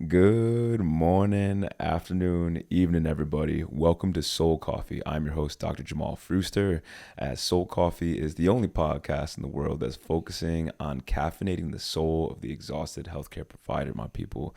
Good morning, afternoon, evening, everybody. Welcome to Soul Coffee. I'm your host, Dr. Jamal Frewster, as Soul Coffee is the only podcast in the world that's focusing on caffeinating the soul of the exhausted healthcare provider, my people.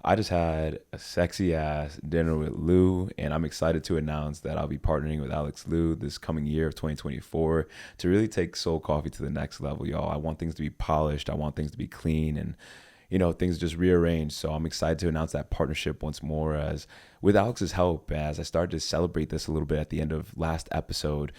I just had a sexy ass dinner with Liu, and I'm excited to announce that I'll be partnering with Alex Liu this coming year of 2024 to really take Soul Coffee to the next level, y'all. I want things to be polished, I want things to be clean, and things just rearranged. So I'm excited to announce that partnership once more as with Alex's help, as I started to celebrate this a little bit at the end of last episode.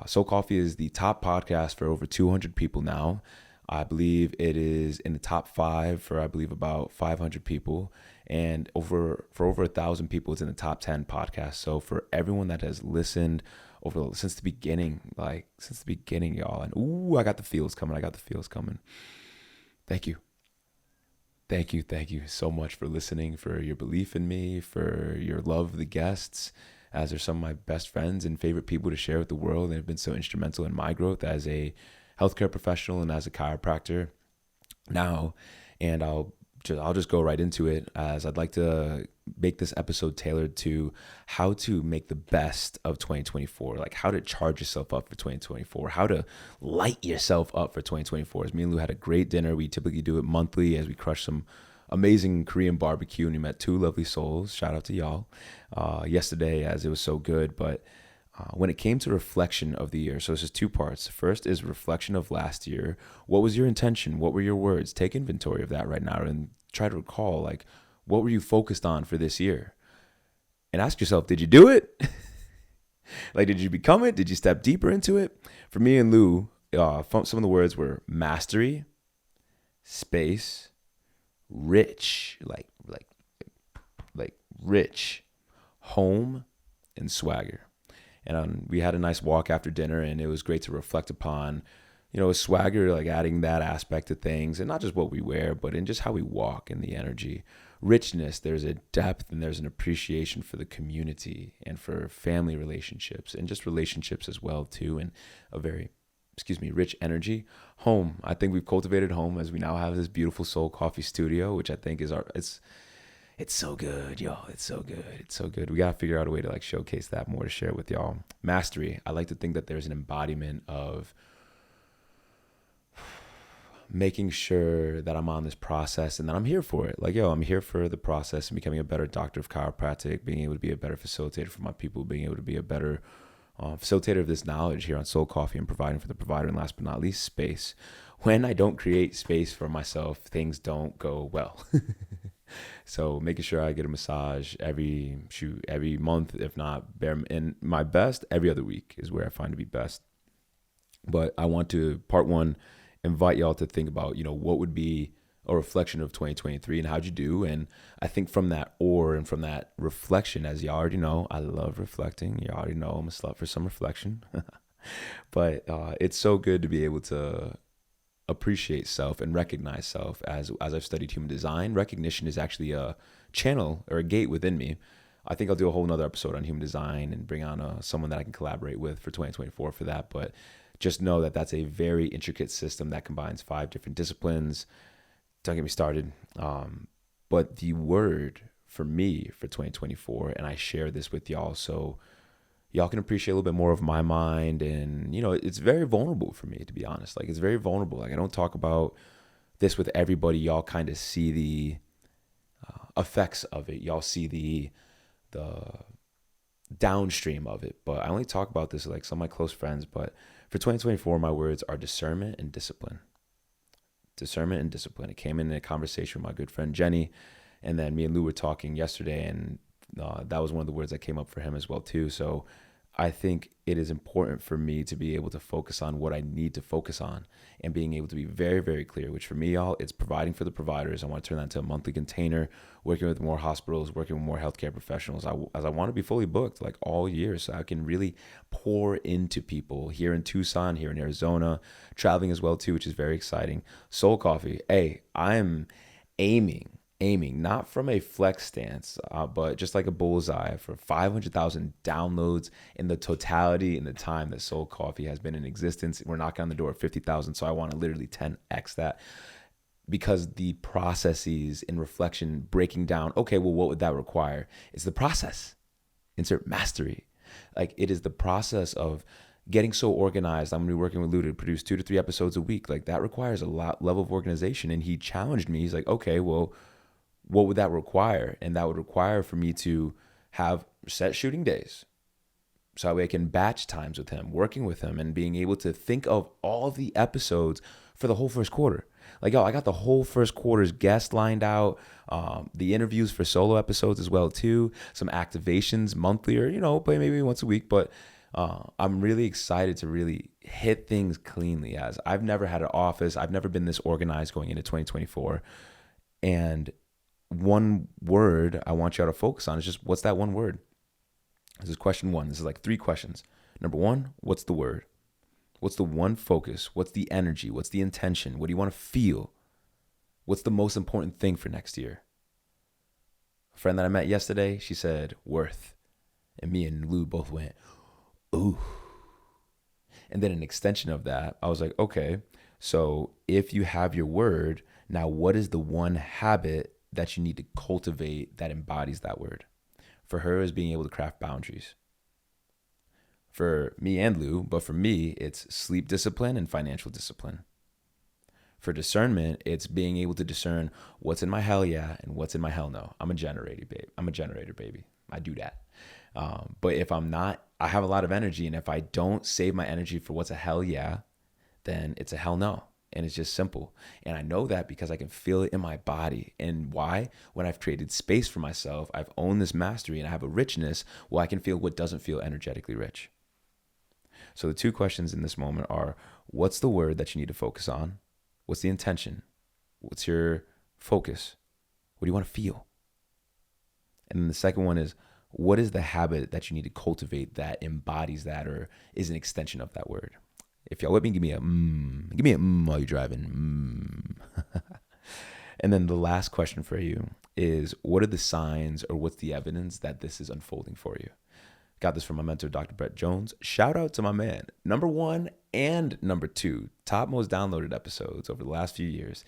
Soul Coffee is the top podcast for over 200 people now. I believe it is in the top 5 for, I believe, about 500 people. And for over 1,000 people, it's in the top 10 podcasts. So for everyone that has listened since the beginning, y'all. And I got the feels coming. Thank you. Thank you so much for listening, for your belief in me, for your love of the guests, as they're some of my best friends and favorite people to share with the world and have been so instrumental in my growth as a healthcare professional and as a chiropractor now. And I'll just go right into it, as I'd like to make this episode tailored to how to make the best of 2024, like how to charge yourself up for 2024, how to light yourself up for 2024. As me and Lou had a great dinner. We typically do it monthly as we crush some amazing Korean barbecue, and we met 2 lovely souls. Shout out to y'all yesterday, as it was so good. But when it came to reflection of the year, so this is 2 parts. First is reflection of last year. What was your intention? What were your words? Take inventory of that right now and try to recall, like, what were you focused on for this year? And ask yourself, did you do it? Like, did you become it? Did you step deeper into it? For me and Lou, some of the words were mastery, space, rich, like rich, home, and swagger. And we had a nice walk after dinner, and it was great to reflect upon, swagger, like adding that aspect to things, and not just what we wear, but in just how we walk and the energy. Richness, there's a depth and there's an appreciation for the community and for family relationships and just relationships as well too, and a very, rich energy. Home, I think we've cultivated home as we now have this beautiful Soul Coffee studio, which I think is it's so good, y'all. It's so good. We got to figure out a way to like showcase that more, to share with y'all. Mastery, I like to think that there's an embodiment of making sure that I'm on this process and that I'm here for it. Like, I'm here for the process and becoming a better doctor of chiropractic, being able to be a better facilitator for my people, being able to be a better facilitator of this knowledge here on Soul Coffee, and providing for the provider. And last but not least, space. When I don't create space for myself, things don't go well. So making sure I get a massage every month, if not in my best, every other week is where I find to be best. But I want to, part 1, invite y'all to think about, what would be a reflection of 2023 and how'd you do? And I think from that and from that reflection, as y'all already know, I love reflecting. You already know I'm a slut for some reflection. But it's so good to be able to appreciate self and recognize self. As I've studied human design, recognition is actually a channel or a gate within me. I think I'll do a whole nother episode on human design and bring on someone that I can collaborate with for 2024 for that. But just know that that's a very intricate system that combines 5 different disciplines. Don't get me started. But the word for me for 2024, and I share this with y'all so y'all can appreciate a little bit more of my mind. And, it's very vulnerable for me, to be honest. Like, it's very vulnerable. Like, I don't talk about this with everybody. Y'all kind of see the effects of it. Y'all see the downstream of it. But I only talk about this with like some of my close friends. But for 2024, my words are discernment and discipline. Discernment and discipline. It came in a conversation with my good friend Jenny, and then me and Lou were talking yesterday, and that was one of the words that came up for him as well too. So I think it is important for me to be able to focus on what I need to focus on and being able to be very, very clear, which for me, y'all, it's providing for the providers. I want to turn that into a monthly container, working with more hospitals, working with more healthcare professionals, as I want to be fully booked like all year, so I can really pour into people here in Tucson, here in Arizona, traveling as well too, which is very exciting. Soul Coffee, hey, I'm aiming not from a flex stance, but just like a bullseye for 500,000 downloads in the totality in the time that Soul Coffee has been in existence. We're knocking on the door of 50,000, so I want to literally 10x that. because the processes in reflection, breaking down, okay, well, what would that require? It's the process. Insert mastery. Like, it is the process of getting so organized. I'm going to be working with Lou to produce 2 to 3 episodes a week. Like, that requires a lot level of organization. And he challenged me. He's like, okay, well, what would that require? And that would require for me to have set shooting days, so that way I can batch times with him, working with him, and being able to think of all the episodes for the whole first quarter. Like, yo, I got the whole first quarter's guest lined out, the interviews for solo episodes as well too, some activations monthly, or play maybe once a week. But I'm really excited to really hit things cleanly, as I've never had an office. I've never been this organized going into 2024. And one word I want y'all to focus on is just, what's that one word? This is question 1. This is like 3 questions. Number 1, what's the word? What's the one focus? What's the energy? What's the intention? What do you want to feel? What's the most important thing for next year? A friend that I met yesterday, she said, worth. And me and Lou both went, ooh. And then an extension of that, I was like, okay, so if you have your word, now what is the one habit that you need to cultivate that embodies that word? For her, is being able to craft boundaries. For me and Lou, but for me, it's sleep discipline and financial discipline. For discernment, it's being able to discern what's in my hell yeah and what's in my hell no. I'm a generator, baby. I do that. But if I'm not, I have a lot of energy, and if I don't save my energy for what's a hell yeah, then it's a hell no. And it's just simple. And I know that because I can feel it in my body. And why? When I've created space for myself, I've owned this mastery, and I have a richness where I can feel what doesn't feel energetically rich. So the 2 questions in this moment are, what's the word that you need to focus on? What's the intention? What's your focus? What do you want to feel? And then the second one is, what is the habit that you need to cultivate that embodies that or is an extension of that word? If y'all with me, give me a while you're driving. And then the last question for you is, what are the signs or what's the evidence that this is unfolding for you? Got this from my mentor, Dr. Brett Jones. Shout out to my man. Number 1 and number 2, top most downloaded episodes over the last few years.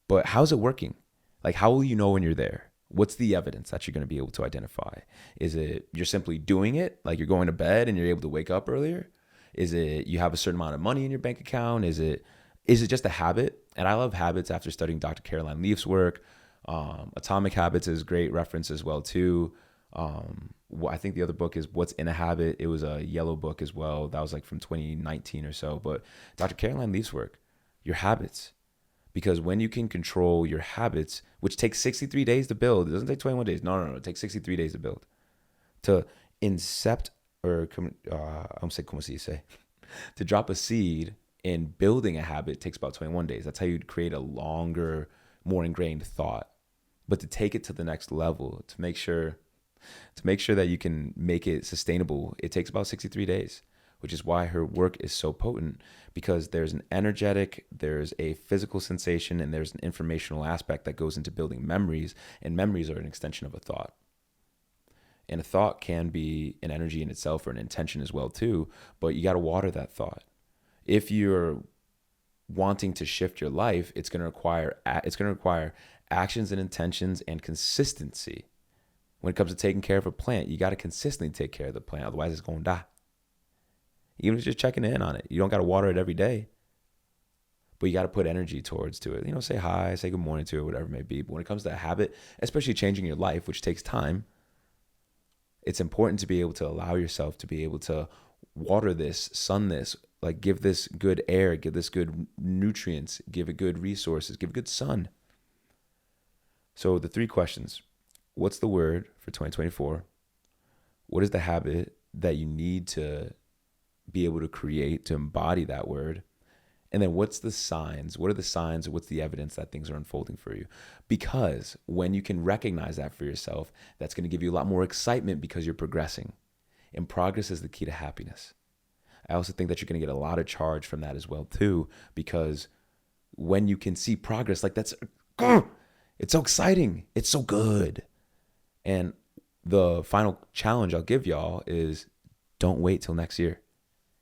But how's it working? Like, how will you know when you're there? What's the evidence that you're going to be able to identify? Is it you're simply doing it, like you're going to bed and you're able to wake up earlier? Is it you have a certain amount of money in your bank account? Is it just a habit? And I love habits after studying Dr. Caroline Leaf's work. Atomic Habits is a great reference as well too. I think the other book is What's in a Habit. It was a yellow book as well. That was like from 2019 or so. But Dr. Caroline Leaf's work, your habits. Because when you can control your habits, which takes 63 days to build, it doesn't take 21 days. No. It takes 63 days to build. To incept, or I'm saying, como se dice? To drop a seed in building a habit takes about 21 days. That's how you create a longer, more ingrained thought. But to take it to the next level, to make sure that you can make it sustainable, it takes about 63 days, which is why her work is so potent, because there's an energetic, there's a physical sensation, and there's an informational aspect that goes into building memories, and memories are an extension of a thought. And a thought can be an energy in itself or an intention as well too, but you got to water that thought. If you're wanting to shift your life, it's going to require actions and intentions and consistency. When it comes to taking care of a plant, you got to consistently take care of the plant, otherwise it's going to die. Even if it's just checking in on it, you don't got to water it every day, but you got to put energy to it. Say hi, say good morning to it, whatever it may be. But when it comes to a habit, especially changing your life, which takes time, it's important to be able to allow yourself to be able to water this, sun this, like give this good air, give this good nutrients, give it good resources, give it good sun. So the 3 questions: what's the word for 2024? What is the habit that you need to be able to create to embody that word? And then what's the signs? What are the signs? Or what's the evidence that things are unfolding for you? Because when you can recognize that for yourself, that's going to give you a lot more excitement because you're progressing. And progress is the key to happiness. I also think that you're going to get a lot of charge from that as well too, because when you can see progress, like it's so exciting. It's so good. And the final challenge I'll give y'all is, don't wait till next year.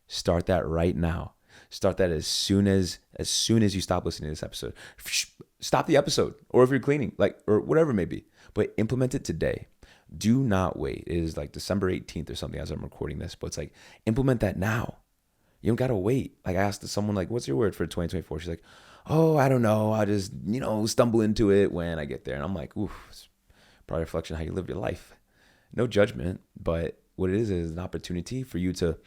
Start that right now. Start that as soon as you stop listening to this episode. Stop the episode, or if you're cleaning, or whatever it may be, but implement it today. Do not wait. It is like December 18th or something as I'm recording this, but it's like, implement that now. You don't gotta wait. Like, I asked someone, like, what's your word for 2024? She's like, oh, I don't know. I just, stumble into it when I get there. And I'm like, ooh, it's probably a reflection of how you live your life. No judgment, but what it is an opportunity for you to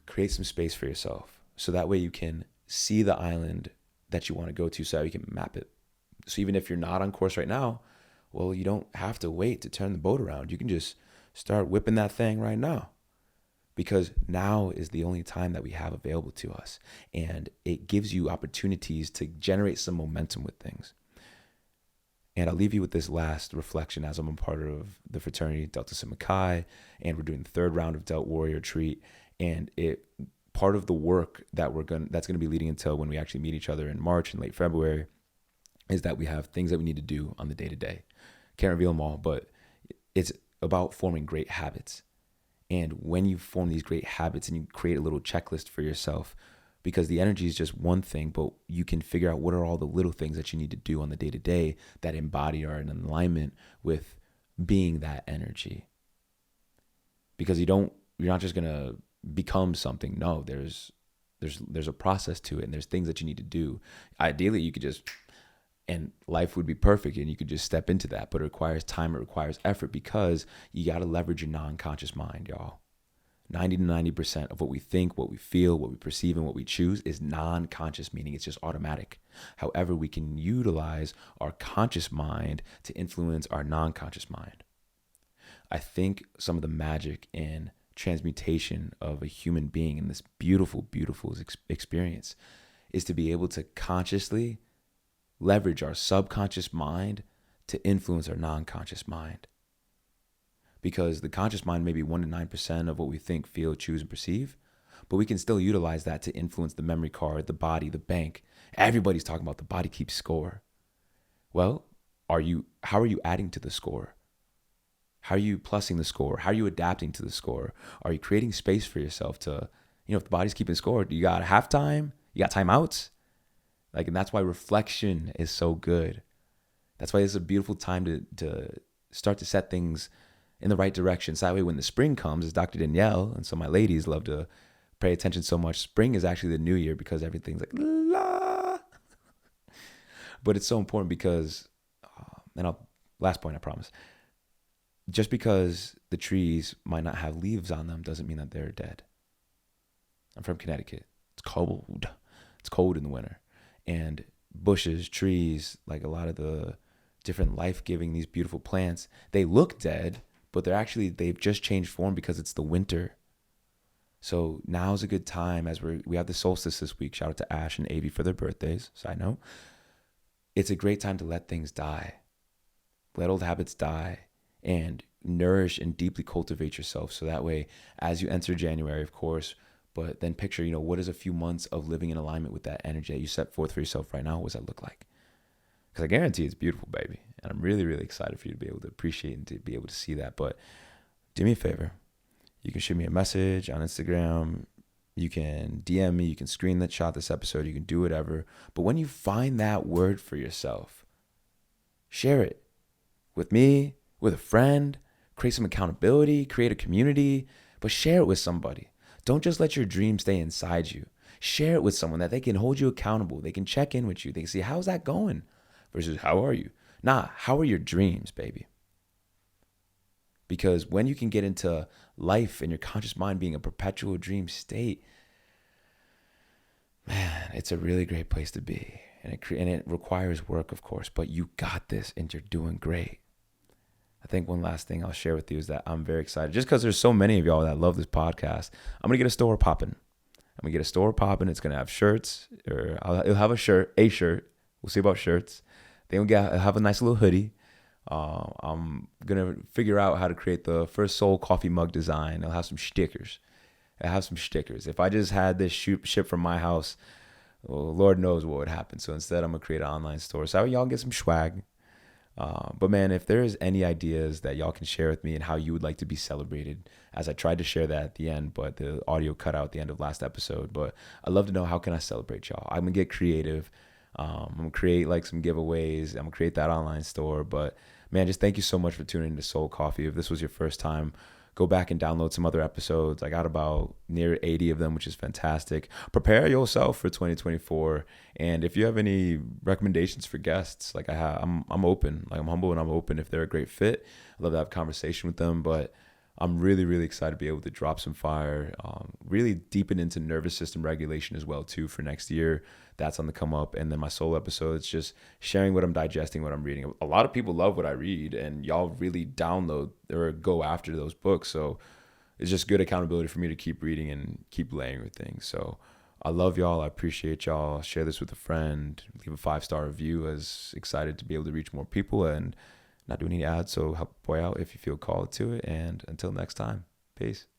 create some space for yourself. So that way you can see the island that you want to go to, so that you can map it. So even if you're not on course right now, well, you don't have to wait to turn the boat around. You can just start whipping that thing right now, because now is the only time that we have available to us. And it gives you opportunities to generate some momentum with things. And I'll leave you with this last reflection, as I'm a part of the fraternity Delta Sigma Chi, and we're doing the third round of Delt Warrior Retreat. And part of the work that's going to be leading until when we actually meet each other in March and late February is that we have things that we need to do on the day-to-day. Can't reveal them all, but it's about forming great habits. And when you form these great habits and you create a little checklist for yourself, because the energy is just one thing, but you can figure out what are all the little things that you need to do on the day-to-day that embody or are in alignment with being that energy. Because you're not just going to become something. No, there's a process to it, and there's things that you need to do. Ideally, you could just, and life would be perfect and you could just step into that, but it requires time, it requires effort, because you got to leverage your non-conscious mind, y'all. 90 to 90% of what we think, what we feel, what we perceive, and what we choose is non-conscious, meaning it's just automatic. However, we can utilize our conscious mind to influence our non-conscious mind. I think some of the magic in transmutation of a human being in this beautiful, beautiful experience is to be able to consciously leverage our subconscious mind to influence our non-conscious mind. Because the conscious mind may be 1 to 9% of what we think, feel, choose, and perceive, but we can still utilize that to influence the memory card, the body, the bank. Everybody's talking about the body keeps score. Well, how are you adding to the score? How are you plussing the score? How are you adapting to the score? Are you creating space for yourself to, if the body's keeping score, you got halftime, you got timeouts? And that's why reflection is so good. That's why it's a beautiful time to start to set things in the right direction. So that way when the spring comes, as Dr. Danielle, and so my ladies love to pay attention so much, spring is actually the new year, because everything's like, la. But it's so important because, last point, I promise. Just because the trees might not have leaves on them doesn't mean that they're dead. I'm from Connecticut. It's cold. It's cold in the winter. And bushes, trees, like a lot of the different life-giving, these beautiful plants, they look dead, but they've just changed form because it's the winter. So now's a good time, as we have the solstice this week. Shout out to Ash and Avi for their birthdays. Side note. It's a great time to let things die. Let old habits die and nourish and deeply cultivate yourself. So that way, as you enter January, of course, but then picture, what is a few months of living in alignment with that energy that you set forth for yourself right now? What does that look like? Because I guarantee it's beautiful, baby. And I'm really, really excited for you to be able to appreciate and to be able to see that. But do me a favor. You can shoot me a message on Instagram. You can DM me. You can screenshot this episode. You can do whatever. But when you find that word for yourself, share it with me, with a friend. Create some accountability. Create a community. But share it with somebody. Don't just let your dream stay inside you. Share it with someone that they can hold you accountable. They can check in with you. They can see, how's that going? Versus, how are you? Nah, how are your dreams, baby? Because when you can get into life and your conscious mind being a perpetual dream state, man, it's a really great place to be. And it requires work, of course, but you got this and you're doing great. I think one last thing I'll share with you is that I'm very excited. Just because there's so many of y'all that love this podcast, I'm going to get a store popping. It's going to have shirts, or it'll have a shirt. We'll see about shirts. Then we'll have a nice little hoodie. I'm going to figure out how to create the first Soul Coffee mug design. It'll have some stickers. If I just had this shipped from my house, well, Lord knows what would happen. So instead, I'm going to create an online store. So y'all get some swag. But man, if there's any ideas that y'all can share with me and how you would like to be celebrated, as I tried to share that at the end, but the audio cut out at the end of last episode. But I'd love to know, how can I celebrate y'all? I'm gonna get creative. I'm gonna create like some giveaways. I'm gonna create that online store. But man, just thank you so much for tuning into Soul Coffee. If this was your first time, go back and download some other episodes. I got about near 80 of them, which is fantastic. Prepare yourself for 2024. And if you have any recommendations for guests, like I'm open. Like, I'm humble and I'm open. If they're a great fit, I'd love to have a conversation with them. But I'm really, really excited to be able to drop some fire, really deepen into nervous system regulation as well too for next year. That's on the come up. And then my solo episodes, just sharing what I'm digesting, what I'm reading. A lot of people love what I read, and y'all really download or go after those books. So it's just good accountability for me to keep reading and keep layering with things. So I love y'all. I appreciate y'all. Share this with a friend. Leave a 5-star review. As excited to be able to reach more people and not doing any ads. So help a boy out if you feel called to it. And until next time, peace.